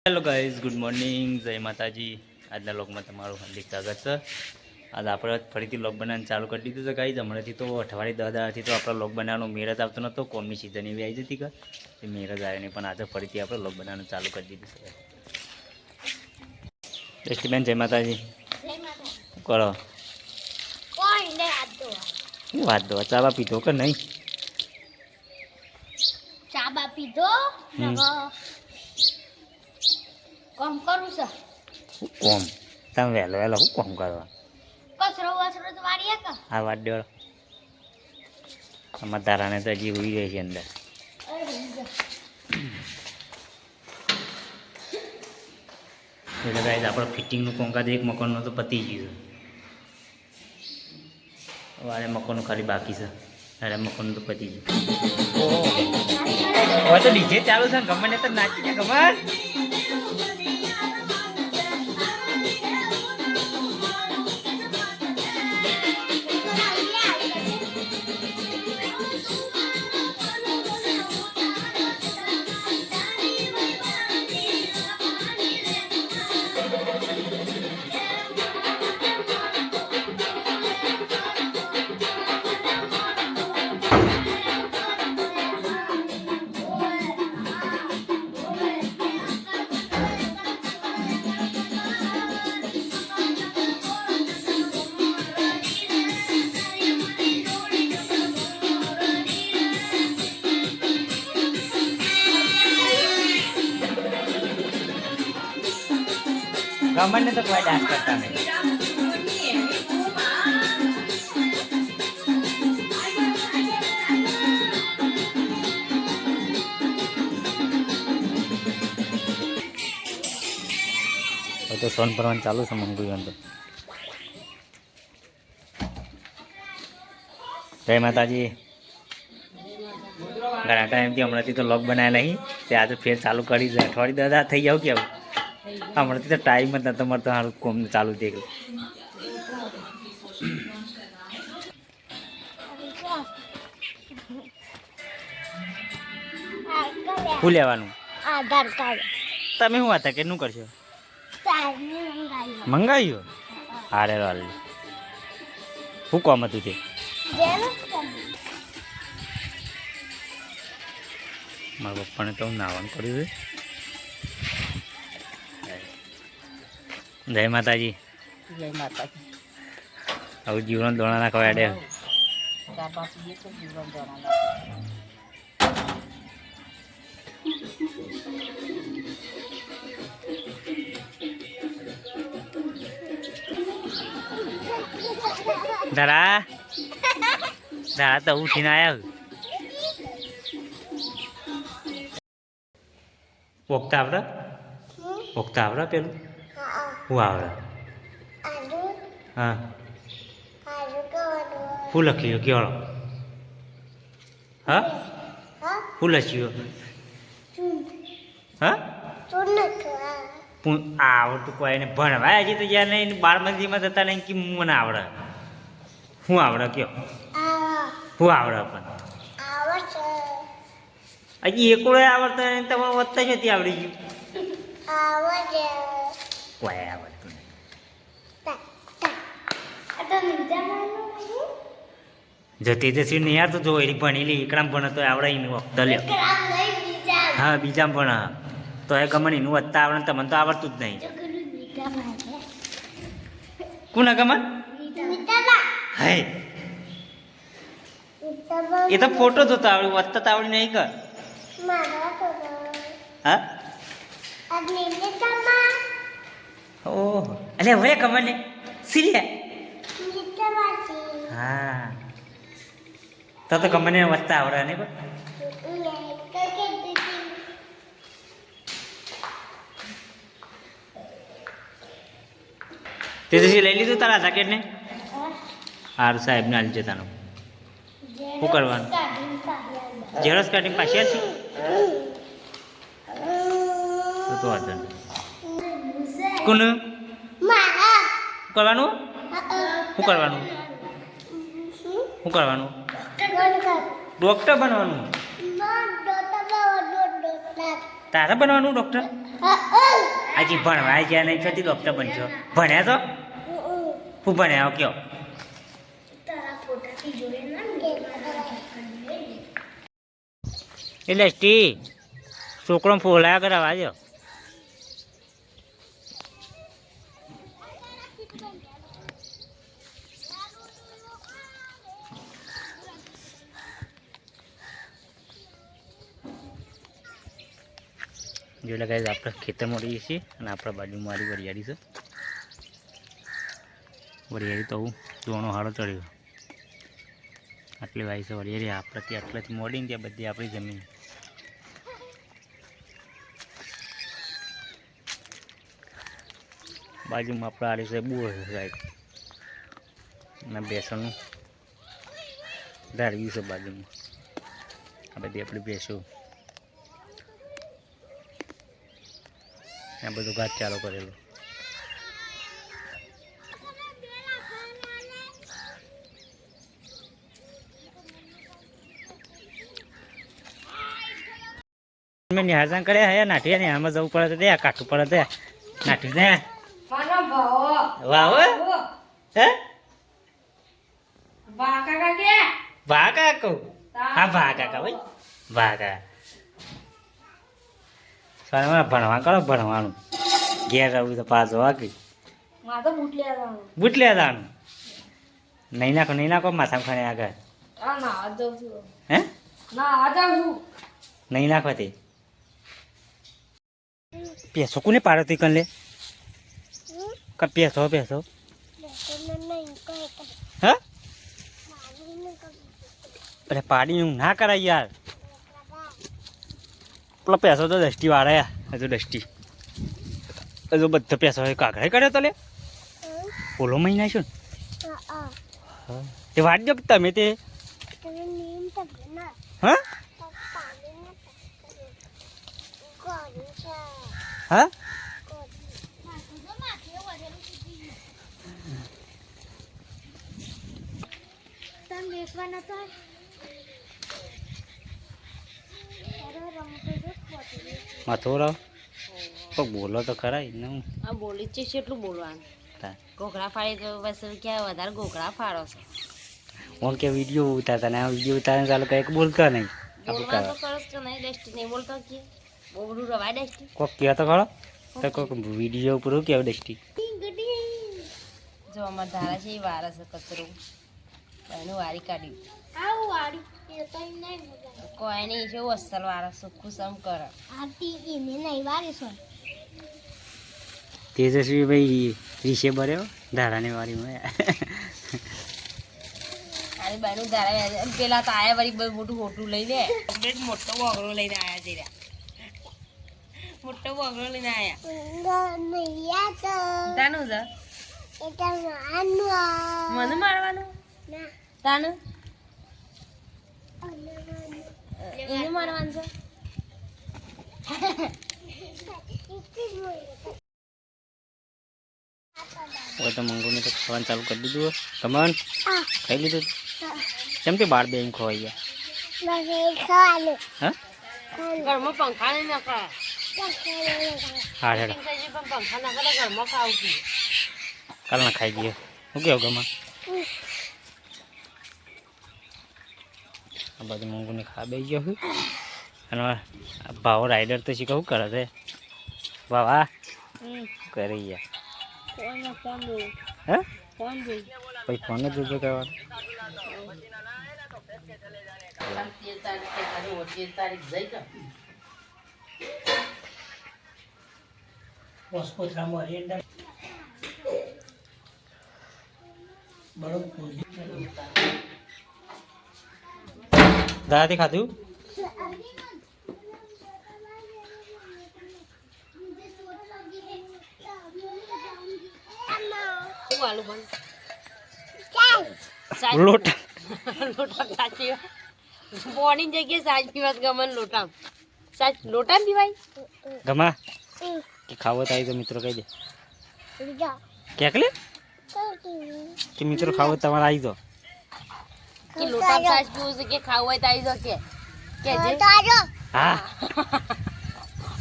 Hello guys, good morning, જય માતાજી. આજના લોકમાં તમારું હાર્દિક સ્વાગત છે. આજે આપણે ફરીથી લોક બનાવવાનું ચાલુ કરી દીધું છે ગાઈઝ. હમણાંથી તો અઠવાડિયે 10 દાડાથી તો આપણો લોક બનાવવાનો મેળ જ આવતો નહોતો. કોમની સિઝન એવી આવી જતી કે એ મેળ જ આવે નહીં, પણ આજે ફરીથી આપણે લોક બનાવવાનું ચાલુ કરી દીધું છે. બેન, જય માતાજી. શું કરો? શું વાત દો? ચાબા પીધો કે નહીં? ચાબા પીધો. કોમ કરું છું. શું કોમ? તમે વહેલો વહેલો શું કોમ કરવા? કચરો વચરો તો વાળીએ કે આ વાત દેવો અમારા તારાને તો હજી ઉઈ રહી છે અંદર. એટલે ગાઈઝ આપણે ફિટિંગનું કોમકાજ એક મકાનનું તો પતી ગયું છે. વારે મકાનનું ખાલી બાકી છે. અરે મકાનનું તો પતી ગયું. હવે તો ડીજે ચાલુ છે ને, ગમે ને તો નાચી જાય ખબર. ગમન ને તો કોઈ ડાન્સ કરતા નહીં. તો સોન પરવાનું ચાલુ છે મંગું તો. જય માતાજી. ઘણા ટાઈમથી હમણાંથી તો લોક બનાવેલા નહીં, તે આજે ફેર ચાલુ કરી છે. અઠવાડિયે દાદા થઈ જાવ કેવું. હમણાંથી તો ટાઈમ જ નતો મળતો સારું કોમ ચાલુ થઈ ગયું. શું લેવાનું? આધાર કાર્ડ. તમે શું હતા કે શું કરશો? મંગાવ્યું? હારે હાલ. શું કોમ હતું તે? મારા પપ્પાને તો નાવાનું કર્યું છે. જય માતાજી. જય માતાજી. હવે જીવન દોણા નાખવા આડે. ધરા ધરા તો ઉઠીને આવ્યા. ઓગતા આવડે? ઓગતા આવડે પેલું? શું આવડે? હા. શું લખ્યું કેળો? હા? શું લખ્યું? હા? આવડતું કોઈને ભણવાય હજી તો જ્યાં નહીં બાળ મંદિરમાં જતા નહીં કે મને આવડે. શું આવડે કયો? શું આવડે? પણ હજી એકડો આવડતો તમારે વધતા જ નથી આવડી ગયું. કોઈ આવડતું નહીં. જતી જતી નહીં યાર, તો જો એની ભણેલી એકડામ ભણે તો આવડે એનું વખત લે. હા, બીજામાં ભણે તો એ ગમન એનું વધતા આવડે. તમને તો આવડતું જ નહીં. કોના ગમન? હે એ તો ફોટો જોતો આવડ્યું, વધતા તો આવડી નહીં કર. હા? ઓહો, અલે હવે ખબર ને સિલે. હા, તો ખબર ને વધતા આવડે ને. તે લઈ લીધું તારા જેકેટ ને? હારું, સાહેબને હાલ જતાનું. શું કરવાનું? ઝેરોક્ષ કાઢીને પાછી છે તો વાંધો નહીં. કોનું કરવાનું? શું કરવાનું? શું કરવાનું? ડૉક્ટર બનવાનું? તારે બનવાનું ડૉક્ટર? હજી ભણવા ગયા નહીં છતી ડૉક્ટર બનશો. ભણ્યા તો શું ભણ્યા કયો? એટલે સ્ટી છોકરો ફોલાયા કરાવવા જો. જો એટલે ગાઈસ આપણે ખેતરમાં રહીએ છીએ અને આપણા બાજુમાં મારી વરિયાળી છે. વરિયાળી તો હું જોણો હાડો ચડ્યો. આટલી વાય છે વરિયાળી. આપણાથી આટલાથી મોડીને ત્યાં બધી આપણી જમીન. બાજુમાં આપણા આડી છે બોર સાઈડ અને બેસણનું ધારવી છે બાજુમાં. આ બધી આપણી ભેંસો. આ બધું ઘાસ ચાલો કરેલું. મેં નિહાળસાન કરે હે નાઠી ને આમાં જવું પડે તો કાઠું પડે તો નાઠી દે. વાહ હે ભા કાકા કહું. હા ભા કાકા ભાઈ ભા કાકા. ભણવા કરો ભણવાનું. ઘેર રહું તો પાછો વાગી બૂટ લે જવાનું. નહીં નાખો માથામાં ખાને આગળ. હે નહીં નાખો તે પેસો કોને પાડો તી કન લે પેસો હા અરે પાડી હું ના કરાય યાર. પેલો પેસો તો દસ્ટી વાળા હજુ દસ્ટી હજુ બધો પેસો કાગળે કર્યો તો લે ઓલો મહિના છો ને તે વાંચજો તમે તે હા હા મથોરા તો બોલો તો ખરા ને. હું આ બોલી છે કેટલું બોલવાનું. ઘોઘરા ફાડી તો બસ ક્યાં વધારે ઘોઘરા ફાડો છે. હું કે વિડીયો ઉતારતા ને આ વિડીયો ઉતારને ચાલુ કંઈક બોલતા નહીં. બોલવા તો ખરો કે નહીં ડેસ્ટી નહીં બોલતો કે બહુ બધું રવાય ડેસ્ટી કોક કહો તો ખરો તો કોક વિડીયો ઉપર કેવું ડસ્ટી. જો અમારે ધારા છે એ વારસ કચરો એનું વારી કાઢ્યું કોઈ નહીં જેવું અસલ વારસ સુખું સમ કરે. તેજસ્વી ભાઈ રીશે બર્યો ધારાની વારીમાં. આની બાયનું ધારા પેલા તો આયા વળી બહુ મોટું હોટું લઈને મોટો બોગડો લઈને આયા જઈ રહ્યા. મોટો બોગડો લઈને આયા તાનું છે મને મારવાનું તાનું એને મારવાનું છે. હવે તો મંગુને તો ખાવાનું ચાલુ કરી દીધું. કમન ખાઈ લીધું. કેમ કે બાર બેન ખોવાઈ ગયા. હા ઘરમાં પંખા નહીં નાખા. હા હેડો પણ પંખા નાખે ઘરમાં ખાવું છું. કાલ ના ખાઈ દઈએ. શું કેવું ગમા આ બધું મંગુને ખા બે ગયો છું. અને ભાવ રાઈડર તો શીખવું કરે છે વાહ કરી ગયા. હે પછી ફોન જ ઉભો કરવાનો. દાદાથી ખાધું લોટ લોટા સાચી બોની જગ્યાએ સાજ પીવા ગમન લોટા સાચ લોટા પીવાય ગમા કે ખાવો તો આવી તો મિત્રો કહી દે ક્યાંક લે કે મિત્રો ખાવો તમારે આવી દો કે લોટા સાચ પીવું છે કે ખાવું હોય તો આવી દો કે જે હા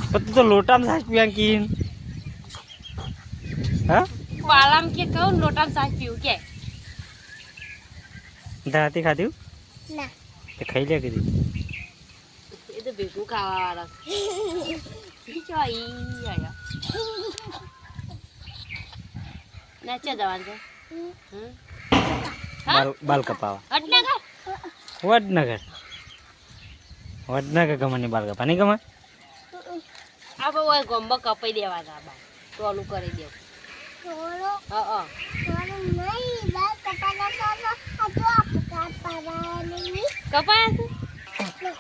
પણ તું તો લોટામાં સાસ પીવા કીન હા પાલામ કે કહું લોટામાં સાસ પીવું કે દાંતી ખાધ્યું ના તે ખાઈ લે કીધી એ તો ભેગું ખાવા વાળા નાચે જવાનું છે બાલ કપાવા એટલે કે વડનગર ગમનની બાલ કપા નહીં ગમે આ બહુ ગોમ્બો કપાઈ દેવાના બા ટોલું કરી દેવું થોડો હા થોડો નહીં બસ કપાલા કપાલા આ તો આપકા પાવા નહીં કપાયા છે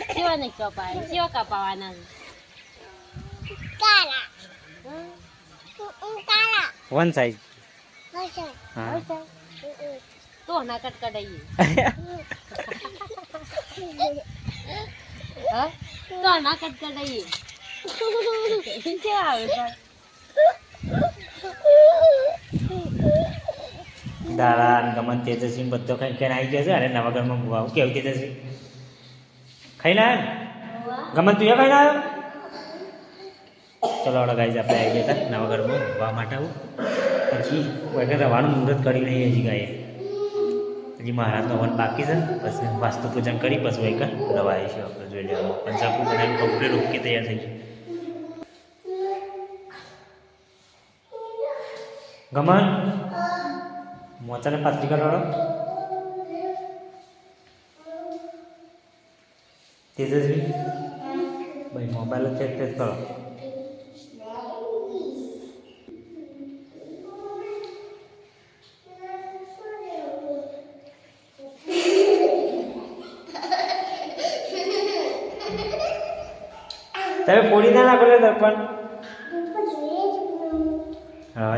કેવા નહીં કપાય કેવા કપાવાના છે કાલા કાલા વન સાઈઝ હશે હા તો ના કટકટાઈએ હા તો ના કટકટાઈએ કેવા આવે દાડા ગમન તેજસ્વી બધો ખાઈ ખાઈને આવી ગયા છે અને નવા ઘરમાં ભૂવા કેવું તેજસ્વી ખાઈને આવ્યો ગમન તું એ ખાઈને આવ્યો ચલો હવે ગાઈઝ આપણે આવી ગયા હતા નવા ઘરમાં ભૂવા માટે આવું પછી વગર રવાનું મુહૂર્ત કરી નહીં હજી ગાય હજી મહારાજનો વન બાકી છે પછી વાસ્તુ પૂજન કરી પછી વગર દવા આવીશું આપણે જોઈ લેવામાં પંચાપુર બનાવીને કમ્પ્લીટ ઓકે તૈયાર થઈ ગયું ગમન મોચાને પાતરી કરવાડો તેજસ્વી ભાઈ મોબાઈલ ચેક કરો તમે પોડી ના નાખો દર્પણ હા